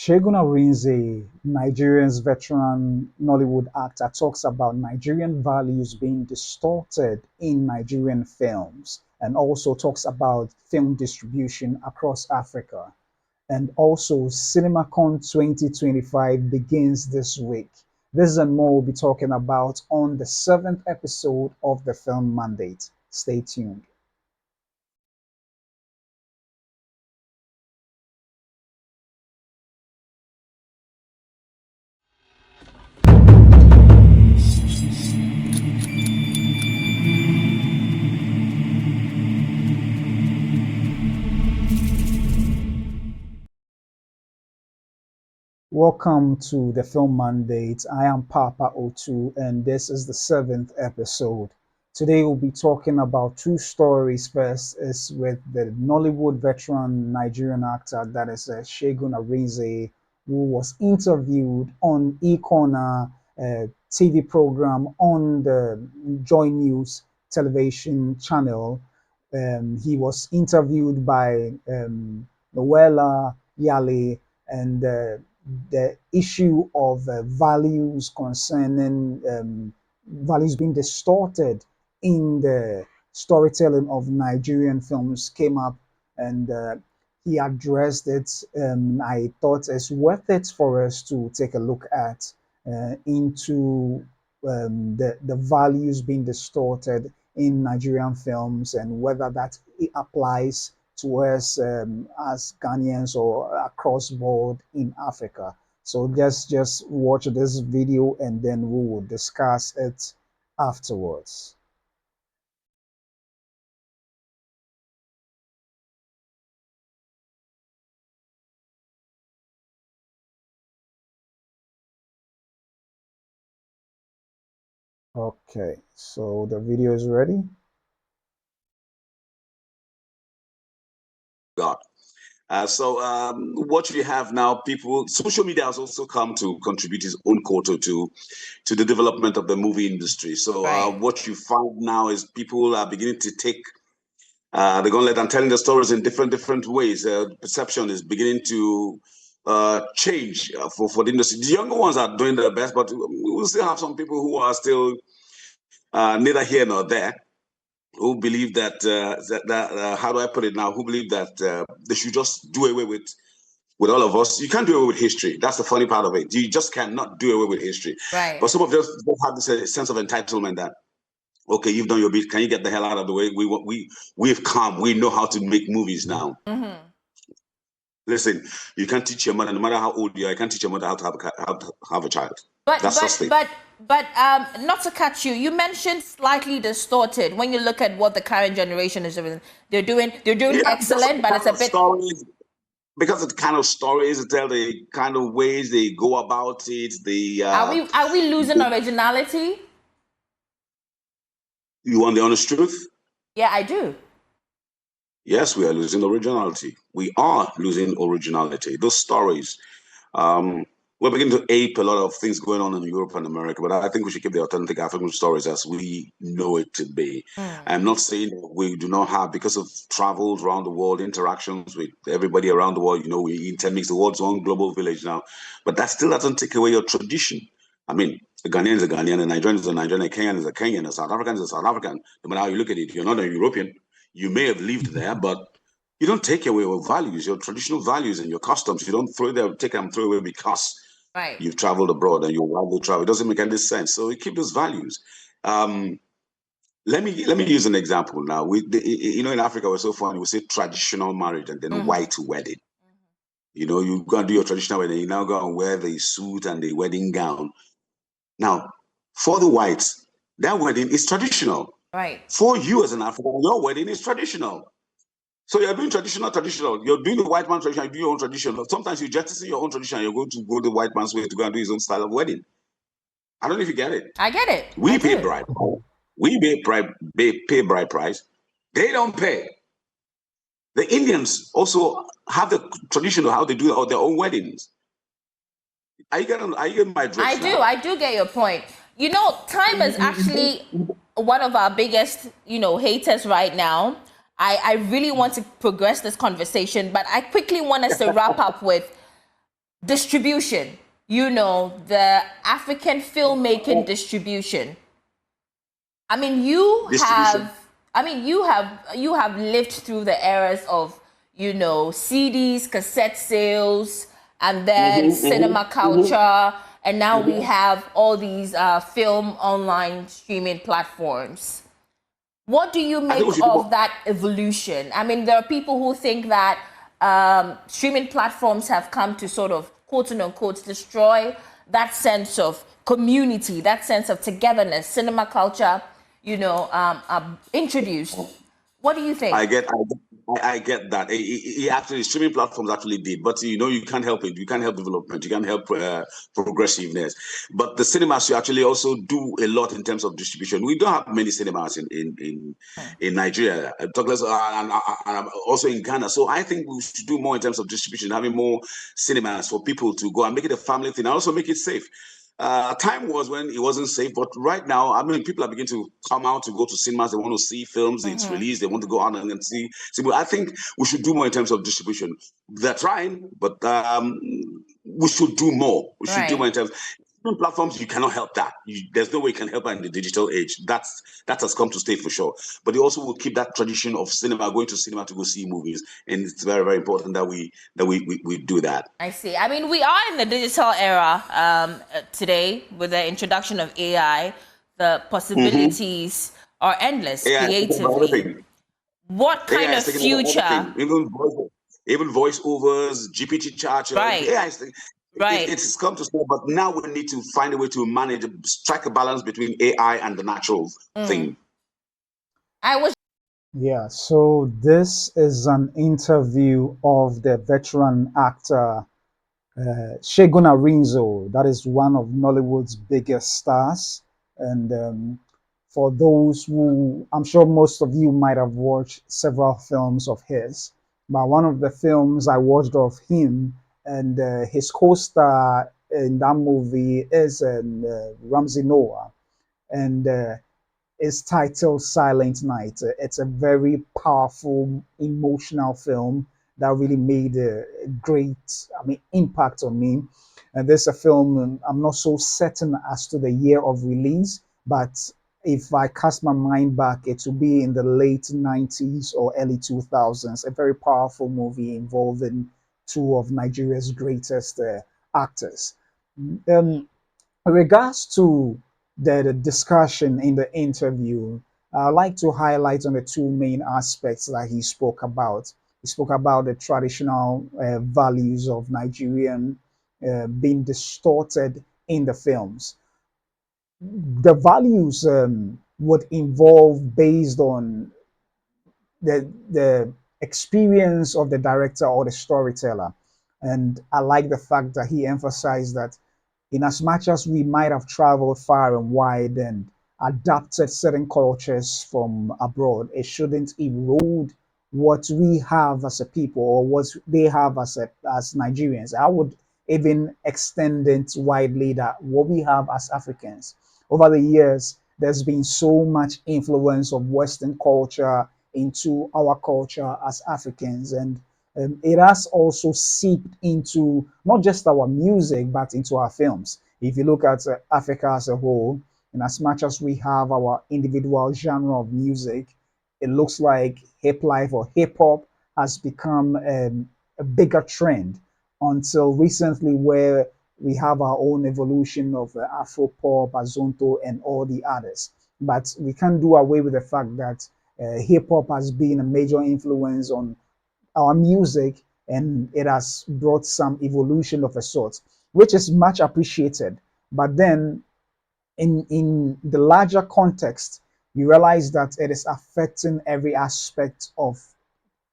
Arinze, Nigerian's veteran Nollywood actor, talks about Nigerian values being distorted in Nigerian films and also talks about film distribution across Africa. And also, Cinemacon 2025 begins this week. This and more we'll be talking about on the seventh episode of the Film Mandate. Stay tuned. Welcome to the Film Mandate. I am Papa O2, and this is the seventh episode. Today, we'll be talking about two stories. First is with the Nollywood veteran Nigerian actor, that is Segun Arinze, who was interviewed on eCorner TV program on the joynews television channel. He was interviewed by Noella Yale, and the issue of values concerning values being distorted in the storytelling of Nigerian films came up, and he addressed it. I thought it's worth it for us to take a look at into the values being distorted in Nigerian films and whether that applies to us as Ghanaians or across board in Africa. So let's just watch this video and then we will discuss it afterwards. Okay, so the video is ready. God. What you have now, people, social media has also come to contribute its own quota to the development of the movie industry. So what you find now is people are beginning to take, they're going to let them telling the stories in different ways. Perception is beginning to change for the industry. The younger ones are doing their best, but we'll still have some people who are still neither here nor there, who believe that, how do I put it now, who believe that they should just do away with all of us. You can't do away with history. That's the funny part of it. You just cannot do away with history. Right. But some of us have this sense of entitlement that, okay, you've done your bit. Can you get the hell out of the way? We've come. We know how to make movies now. Mm-hmm. Listen, you can't teach your mother, no matter how old you are, you can't teach your mother how to have a child. But not to cut you, you mentioned slightly distorted. When you look at what the current generation is doing, they're doing excellent, but it's a bit stories, because of the kind of stories they tell, the kind of ways they go about it. Are we losing originality? You want the honest truth? Yeah, I do. Yes, we are losing originality. We are losing originality. Those stories, we're beginning to ape a lot of things going on in Europe and America, but I think we should keep the authentic African stories as we know it to be. I'm not saying that we do not have, because of travels around the world, interactions with everybody around the world, we intermix the world's one global village now, but that still doesn't take away your tradition. I mean, a Ghanaian is a Ghanaian, a Nigerian is a Nigerian, a Kenyan is a Kenyan, a South African is a South African. No matter how you look at it, you're not a European. You may have lived there, but you don't take away your values, your traditional values and your customs. You don't take them throw away because you've traveled abroad and you want to travel. It doesn't make any sense. So we keep those values. Let me use an example now. In Africa, we're so funny. We say traditional marriage and then white wedding. You go and do your traditional wedding. You now go and wear the suit and the wedding gown. Now, for the whites, their wedding is traditional. Right. For you as an African, your wedding is traditional. So you're doing traditional. You're doing the white man's tradition, you do your own tradition. Sometimes you jettison your own tradition, you're going to go the white man's way to go and do his own style of wedding. I don't know if you get it. I get it. We pay bride. We pay bride price. They don't pay. The Indians also have the tradition of how they do their own weddings. Are you getting my drift? I do get your point. Time is actually one of our biggest, haters right now. I really want to progress this conversation, but I quickly want us to wrap up with distribution, the African filmmaking distribution. I mean, Distribution. you have lived through the eras of, CDs, cassette sales, and then cinema culture, and now we have all these film online streaming platforms. What do you I think make we should do of more. that evolution? I mean, there are people who think that streaming platforms have come to sort of, quote unquote, destroy that sense of community, that sense of togetherness, cinema culture, introduced. What do you think? I get that. Actually, streaming platforms actually did, but you can't help it. You can't help development. You can't help progressiveness. But the cinemas you actually also do a lot in terms of distribution. We don't have many cinemas in Nigeria, Douglas, and also in Ghana. So I think we should do more in terms of distribution, having more cinemas for people to go and make it a family thing, and also make it safe. Time was when it wasn't safe, but right now, I mean, people are beginning to come out to go to cinemas. They want to see films. It's released. They want to go out and see. But I think we should do more in terms of distribution. They're trying, but we should do more. We should do more in terms. Platforms, you cannot help that. There's no way you can help that in the digital age. That has come to stay for sure. But they also will keep that tradition of cinema, going to cinema to go see movies, and it's very, very important that we do that. I see. I mean, we are in the digital era today with the introduction of AI. The possibilities are endless AI creatively. What kind AI of is taking over future? everything. Even voiceovers, GPT chat, Right. AI Right. it's come to stay, but now we need to find a way to manage, strike a balance between AI and the natural thing. I was Yeah, so this is an interview of the veteran actor Segun Arinze. That is one of Nollywood's biggest stars. And for those who, I'm sure most of you might have watched several films of his, but one of the films I watched of him and his co-star in that movie is Ramsey Noah. And is titled Silent Night. It's a very powerful, emotional film that really made a great, impact on me. And this is a film I'm not so certain as to the year of release, but if I cast my mind back, it will be in the late 90s or early 2000s. A very powerful movie involving two of Nigeria's greatest actors. Um, in regards to the discussion in the interview, I'd like to highlight on the two main aspects that he spoke about. He spoke about the traditional values of Nigerian being distorted in the films. The values would involve based on the experience of the director or the storyteller. And I like the fact that he emphasized that in as much as we might have traveled far and wide and adapted certain cultures from abroad, it shouldn't erode what we have as a people or what they have as Nigerians. I would even extend it widely that what we have as Africans. Over the years, there's been so much influence of Western culture into our culture as Africans, and it has also seeped into not just our music but into our films. If you look at Africa as a whole, and as much as we have our individual genre of music, it looks like hip life or hip hop has become a bigger trend until recently, where we have our own evolution of Afro pop, Azonto, and all the others. But we can't do away with the fact that hip hop has been a major influence on our music, and it has brought some evolution of a sort, which is much appreciated. But then, in the larger context, you realize that it is affecting every aspect of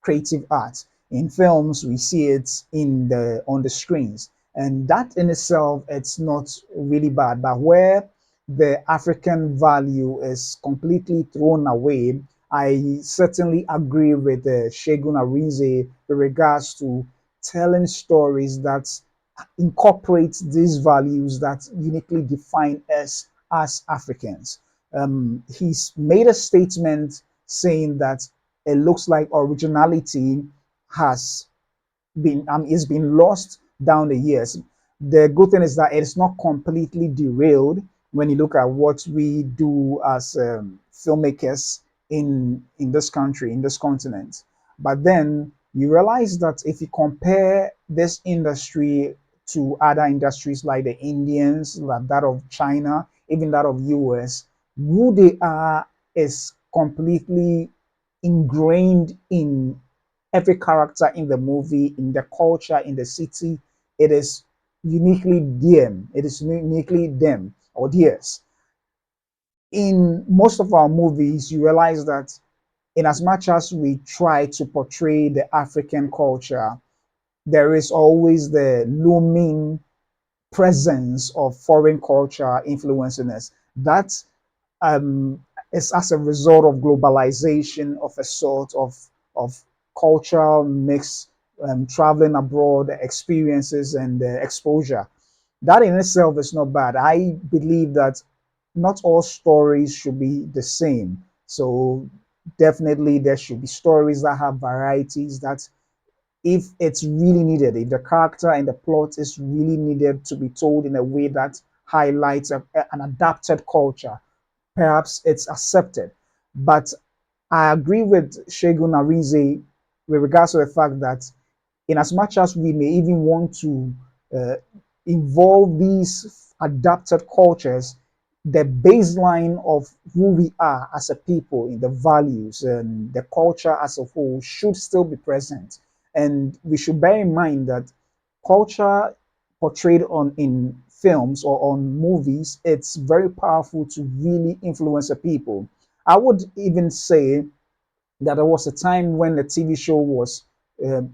creative art. In films, we see it in the on the screens, and that in itself, it's not really bad. But where the African value is completely thrown away, I certainly agree with Segun Arinze with regards to telling stories that incorporate these values that uniquely define us as Africans. He's made a statement saying that it looks like originality has been it's been lost down the years. The good thing is that it's not completely derailed when you look at what we do as filmmakers in this country, in this continent. But then you realize that if you compare this industry to other industries like the Indians, like that of China, even that of US, who they are is completely ingrained in every character in the movie, in the culture, in the city. It is uniquely them. It is uniquely them or theirs. In most of our movies, you realize that in as much as we try to portray the African culture, there is always the looming presence of foreign culture influencing us. That is as a result of globalization of a sort of cultural mix, traveling abroad, experiences, and exposure. That in itself is not bad. I believe that not all stories should be the same. So definitely there should be stories that have varieties, that if it's really needed, if the character and the plot is really needed to be told in a way that highlights an adapted culture, perhaps it's accepted. But I agree with Segun Arinze with regards to the fact that in as much as we may even want to uh, involve these adapted cultures, the baseline of who we are as a people in the values and the culture as a whole should still be present. And we should bear in mind that culture portrayed on in films or on movies, it's very powerful to really influence the people. I would even say that there was a time when the TV show was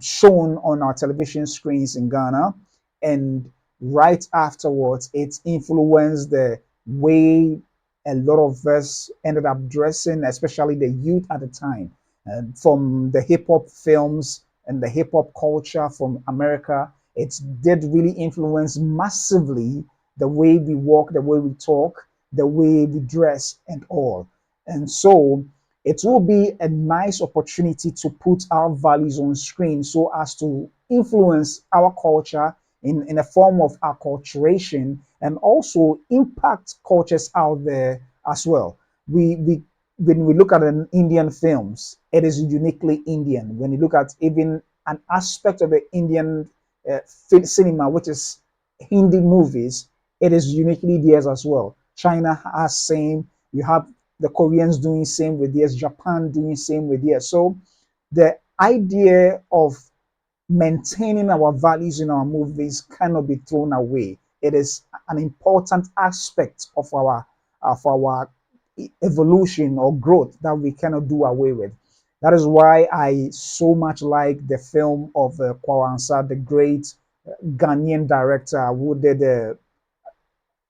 shown on our television screens in Ghana, and right afterwards, it influenced the way a lot of us ended up dressing, especially the youth at the time. And from the hip hop films and the hip hop culture from America, it did really influence massively the way we walk, the way we talk, the way we dress, and all. And so it will be a nice opportunity to put our values on screen so as to influence our culture in a form of acculturation and also impact cultures out there as well. We when we look at an Indian films, it is uniquely Indian. When you look at even an aspect of the Indian cinema, which is Hindi movies, it is uniquely theirs as well. China has same. You have the Koreans doing same with theirs, Japan doing same with theirs. So the idea of maintaining our values in our movies cannot be thrown away. It is an important aspect of our evolution or growth that we cannot do away with. That is why I so much like the film of Kwaransa, the great Ghanaian director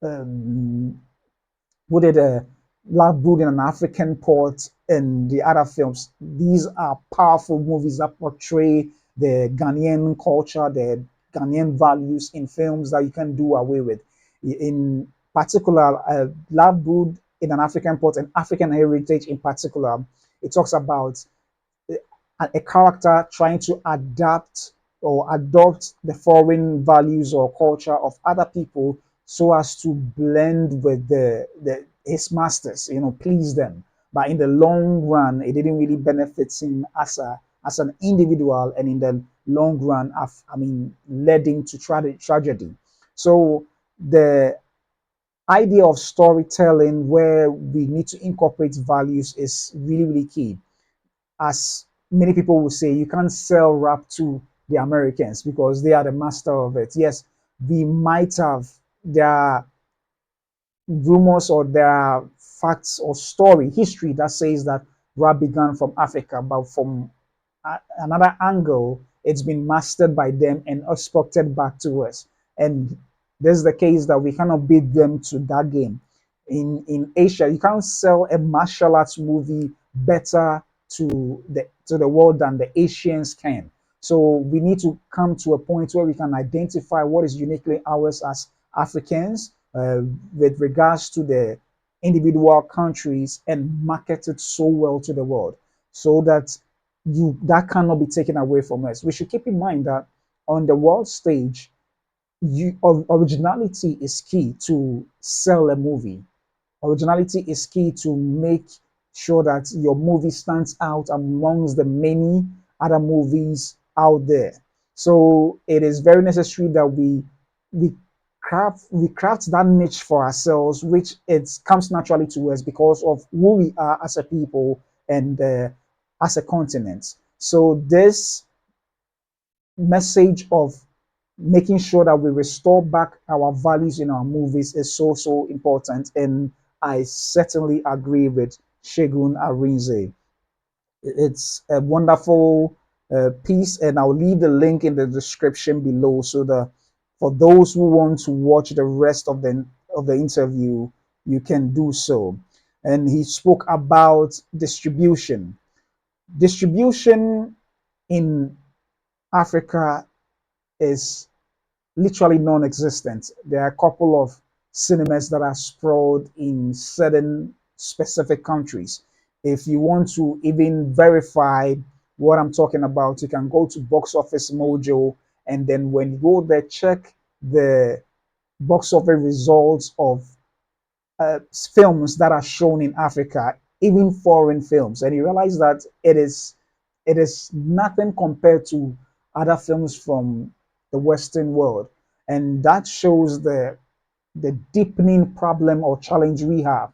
um, who did Love Brood in an African Port and the other films. These are powerful movies that portray the Ghanaian culture, the Ghanaian values in films that you can do away with. In particular, Love Brood in an African Port and African Heritage in particular, it talks about a character trying to adapt or adopt the foreign values or culture of other people so as to blend with the his masters, please them. But in the long run, it didn't really benefit him as an individual, and in the long run, led him to tragedy. So the idea of storytelling where we need to incorporate values is really, really key. As many people will say, you can't sell rap to the Americans because they are the master of it. Yes, we might have their rumors or there are facts or story, history that says that rap began from Africa, but from another angle, it's been mastered by them and exported back to us. And this is the case that we cannot beat them to that game. In Asia, you can't sell a martial arts movie better to the world than the Asians can. So we need to come to a point where we can identify what is uniquely ours as Africans with regards to the individual countries and market it so well to the world so that you that cannot be taken away from us. We should keep in mind that on the world stage, originality is key to sell a movie. Originality is key to make sure that your movie stands out amongst the many other movies out there. So it is very necessary that we we craft that niche for ourselves, which it comes naturally to us because of who we are as a people and as a continent. So this message of making sure that we restore back our values in our movies is so important, and I certainly agree with Segun Arinze. It's a wonderful piece, and I'll leave the link in the description below so that for those who want to watch the rest of the interview, you can do so. And he spoke about distribution. Distribution in Africa is literally non-existent. There are a couple of cinemas that are sprawled in certain specific countries. If you want to even verify what I'm talking about, you can go to Box Office Mojo, and then when you go there, check the box office results of films that are shown in Africa, even foreign films, and you realize that it is nothing compared to other films from the Western world, and that shows the deepening problem or challenge we have.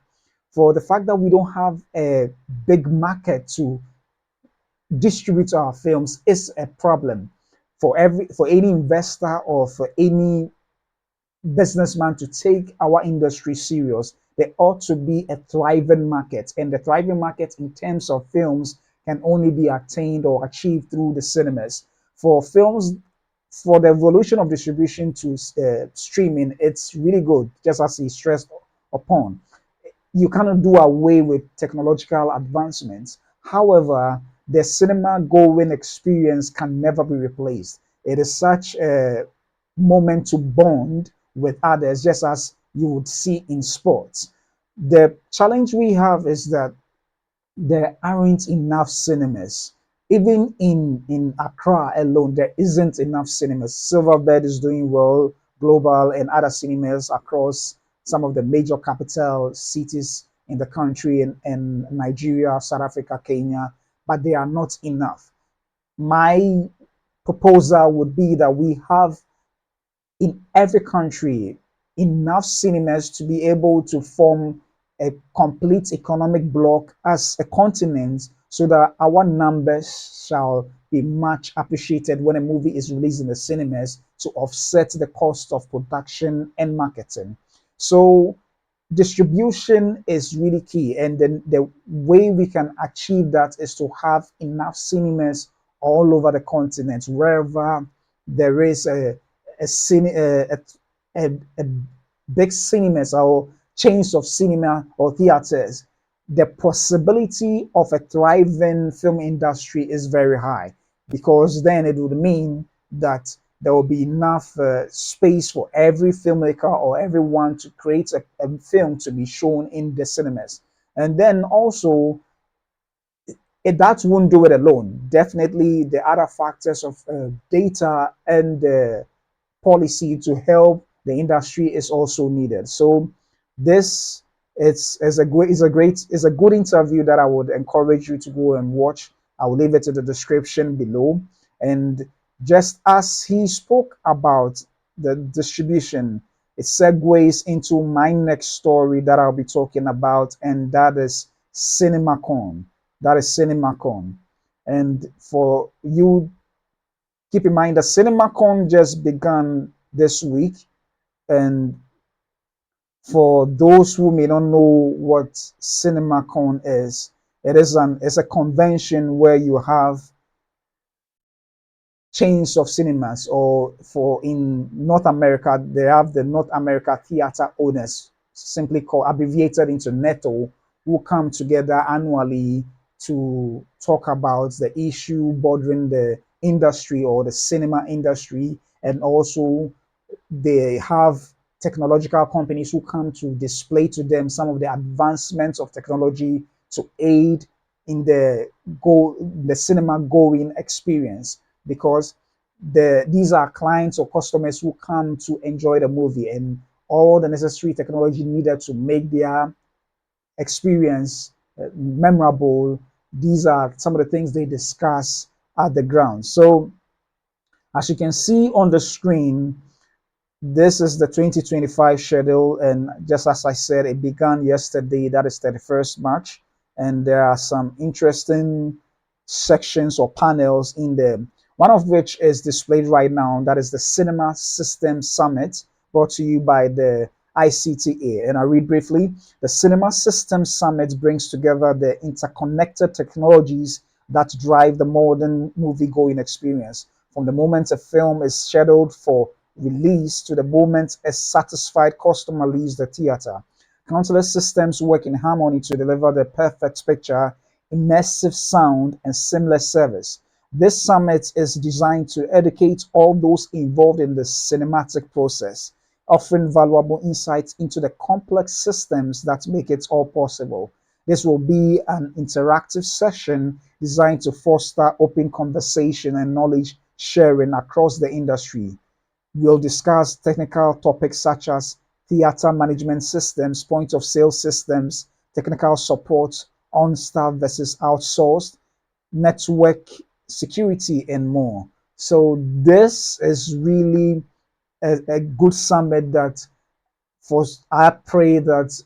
For the fact that we don't have a big market to distribute our films is a problem for any investor or for any businessman to take our industry serious. There ought to be a thriving market, and the thriving market in terms of films can only be attained or achieved through the cinemas. For films, for the evolution of distribution to streaming, it's really good, just as he stressed upon. You cannot do away with technological advancements. However, the cinema going experience can never be replaced. It is such a moment to bond with others, just as you would see in sports. The challenge we have is that there aren't enough cinemas. Even in Accra alone, there isn't enough cinemas. Silverbird is doing well, Global and other cinemas across some of the major capital cities in the country, in Nigeria, South Africa, Kenya, but they are not enough. My proposal would be that we have in every country enough cinemas to be able to form a complete economic bloc as a continent so that our numbers shall be much appreciated when a movie is released in the cinemas to offset the cost of production and marketing. So distribution is really key, and then the way we can achieve that is to have enough cinemas all over the continent wherever there is a, cine, a big cinemas or chains of cinema or theaters. The possibility of a thriving film industry is very high, because then it would mean that there will be enough space for every filmmaker or everyone to create a film to be shown in the cinemas. And then also, that won't do it alone. Definitely, the other factors of data and policy to help the industry is also needed. So this is a good interview that I would encourage you to go and watch. I will leave it in the description below. And just as he spoke about the distribution, it segues into my next story that I'll be talking about, and that is Cinemacon. That is Cinemacon. And for you, keep in mind that Cinemacon just began this week, and for those who may not know what Cinemacon is, it's a convention where you have chains of cinemas, or for in North America, they have the North America theater owners, simply called abbreviated into nato, who come together annually to talk about the issue bothering the industry or the cinema industry. And also they have technological companies who come to display to them some of the advancements of technology to aid in the cinema going experience, because these are clients or customers who come to enjoy the movie, and all the necessary technology needed to make their experience memorable. These are some of the things they discuss at the ground. So as you can see on the screen, this is the 2025 schedule, and just as I said, it began yesterday, that is 31st March, and there are some interesting sections or panels in there, one of which is displayed right now. That is the Cinema System Summit, brought to you by the ICTA. And I read briefly: the Cinema System Summit brings together the interconnected technologies that drive the modern movie-going experience. From the moment a film is scheduled for release to the moment a satisfied customer leaves the theater, countless systems work in harmony to deliver the perfect picture, immersive sound, and seamless service. This summit is designed to educate all those involved in the cinematic process, offering valuable insights into the complex systems that make it all possible. This will be an interactive session designed to foster open conversation and knowledge sharing across the industry. We'll discuss technical topics such as theater management systems, point of sale systems, technical support, on staff versus outsourced, network security, and more. So, this is really a good summit that for I pray that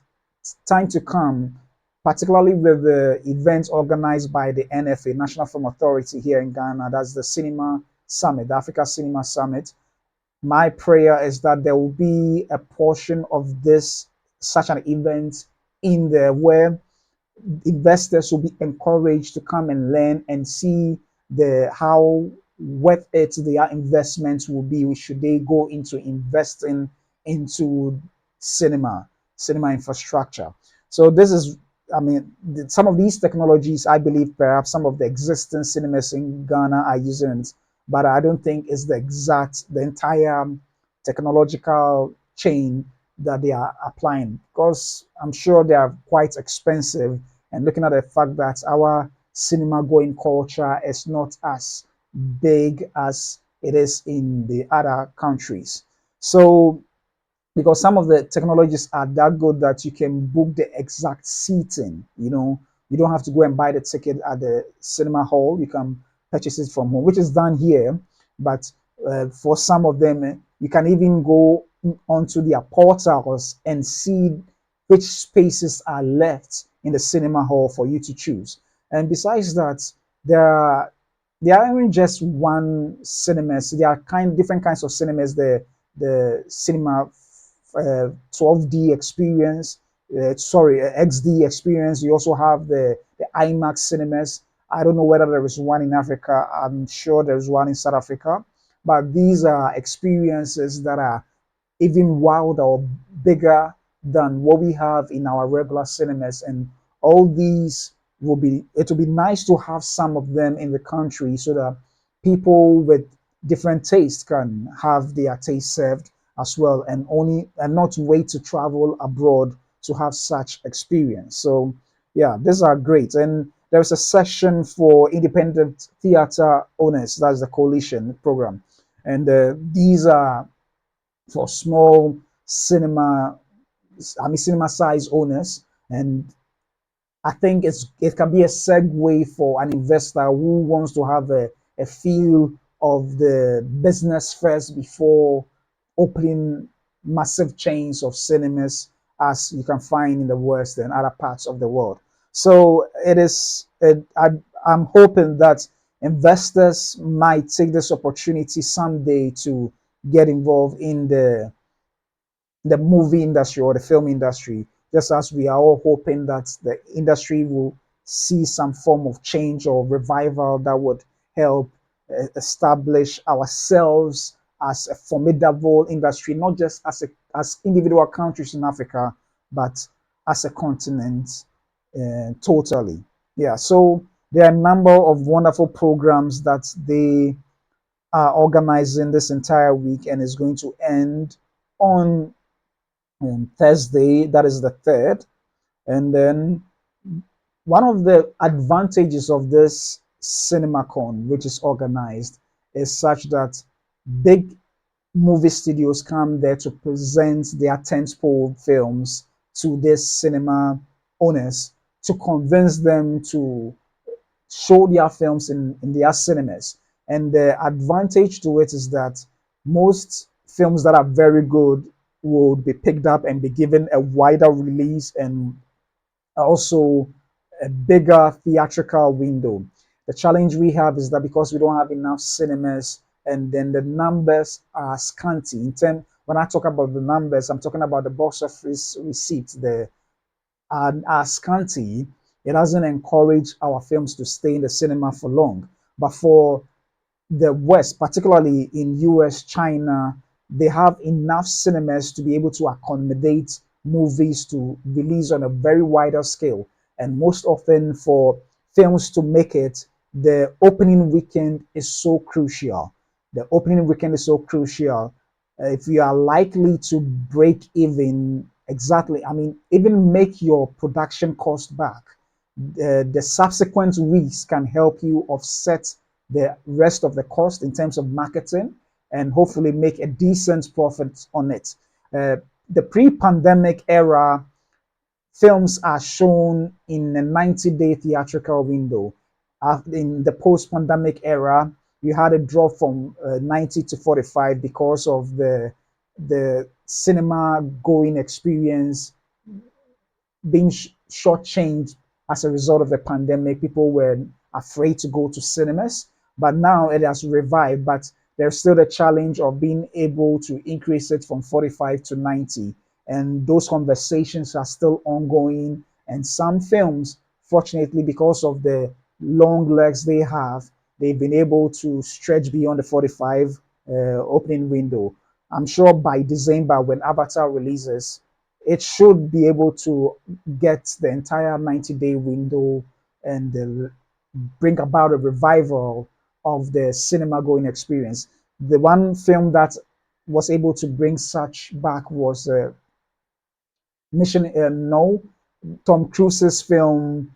time to come, particularly with the events organized by the NFA, National Film Authority here in Ghana, that's the Cinema Summit, the Africa Cinema Summit. My prayer is that there will be a portion of this, such an event in there, where investors will be encouraged to come and learn and see the how worth it their investments will be. Should they go into investing into cinema infrastructure? So this is, I mean, some of these technologies, I believe perhaps some of the existing cinemas in Ghana are using it, but I don't think it's the entire technological chain that they are applying, because I'm sure they are quite expensive. And looking at the fact that our cinema going culture is not as big as it is in the other countries. So because some of the technologies are that good that you can book the exact seating. You don't have to go and buy the ticket at the cinema hall. You can purchase it from home, which is done here. But for some of them, you can even go onto their portals and see which spaces are left in the cinema hall for you to choose. And besides that, there aren't just one cinemas. There are different kinds of cinemas. The cinema 12D experience, XD experience. You also have the IMAX cinemas. I don't know whether there is one in Africa. I'm sure there's one in South Africa. But these are experiences that are even wilder or bigger than what we have in our regular cinemas. And all these it will be nice to have some of them in the country so that people with different tastes can have their taste served as well, and not wait to travel abroad to have such experience. So yeah, these are great. And there's a section for independent theater owners. That's the coalition program. And these are for small cinema size owners. And I think it can be a segue for an investor who wants to have a feel of the business first before opening massive chains of cinemas, as you can find in the West and other parts of the world. So I'm hoping that investors might take this opportunity someday to get involved in the movie industry or the film industry, just as we are all hoping that the industry will see some form of change or revival that would help establish ourselves as a formidable industry, not just as individual countries in Africa, but as a continent totally. Yeah, so there are a number of wonderful programs that they are organizing this entire week, and is going to end on Thursday, that is the 3rd. And then one of the advantages of this Cinemacon, which is organized, is such that big movie studios come there to present their tentpole films to these cinema owners to convince them to show their films in their cinemas. And the advantage to it is that most films that are very good will be picked up and be given a wider release and also a bigger theatrical window. The challenge we have is that because we don't have enough cinemas and then the numbers are scanty. In term, when I talk about the numbers, I'm talking about the box office receipts. The are scanty. It doesn't encourage our films to stay in the cinema for long. But for the West, particularly in US, China, they have enough cinemas to be able to accommodate movies to release on a very wider scale. And most often for films to make it, the opening weekend is so crucial. The opening weekend is so crucial. If you are likely to break even, exactly, I mean, even make your production cost back, the subsequent weeks can help you offset the rest of the cost in terms of marketing and hopefully make a decent profit on it. The pre-pandemic era films are shown in a 90-day theatrical window. In the post-pandemic era, you had a drop from 90 to 45 because of the cinema going experience being shortchanged as a result of the pandemic. People were afraid to go to cinemas, but now it has revived. But there's still the challenge of being able to increase it from 45 to 90. And those conversations are still ongoing. And some films, fortunately, because of the long legs they have, they've been able to stretch beyond the 45 opening window. I'm sure by December, when Avatar releases, it should be able to get the entire 90-day window and bring about a revival of the cinema going experience. The one film that was able to bring such back was Mission No, Tom Cruise's film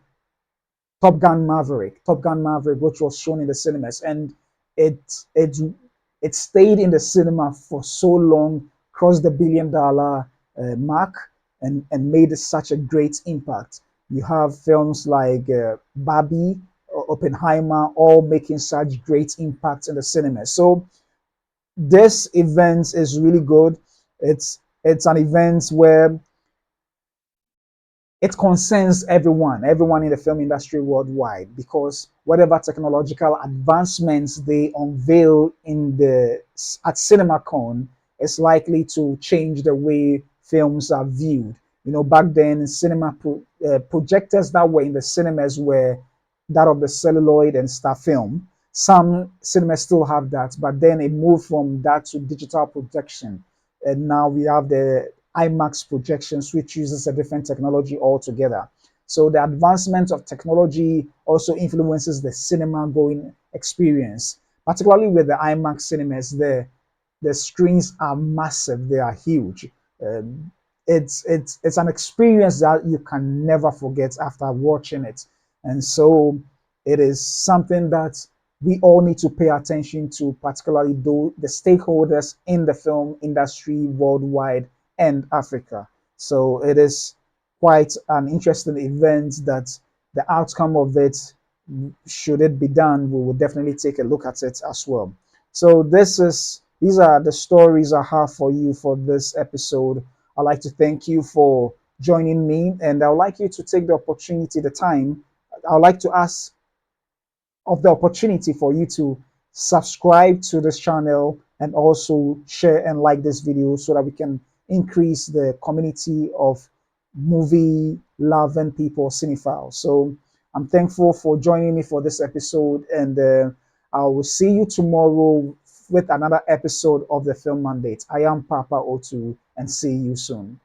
Top Gun Maverick, which was shown in the cinemas, and it it it stayed in the cinema for so long, crossed the $1 billion mark, and made such a great impact. You have films like Barbie, Oppenheimer, all making such great impacts in the cinema. So this event is really good. It's an event where it concerns everyone in the film industry worldwide, because whatever technological advancements they unveil at Cinemacon is likely to change the way films are viewed. You know, back then, projectors that were in the cinemas were that of the celluloid and star film. Some cinemas still have that, but then it moved from that to digital projection, and now we have the IMAX projections, which uses a different technology altogether. So the advancement of technology also influences the cinema going experience, particularly with the IMAX cinemas. The screens are massive; they are huge. Um, it's an experience that you can never forget after watching it, and so it is something that we all need to pay attention to, particularly the stakeholders in the film industry worldwide and Africa. So it is quite an interesting event that the outcome of it, should it be done, we will definitely take a look at it as well. So these are the stories I have for you for this episode. I'd like to thank you for joining me, and I'd like you to take the opportunity, the time. I'd like to ask of the opportunity for you to subscribe to this channel and also share and like this video so that we can increase the community of movie loving people, cinephiles. So I'm thankful for joining me for this episode, and I will see you tomorrow with another episode of the Film Mandate. I am Papa O2, and see you soon.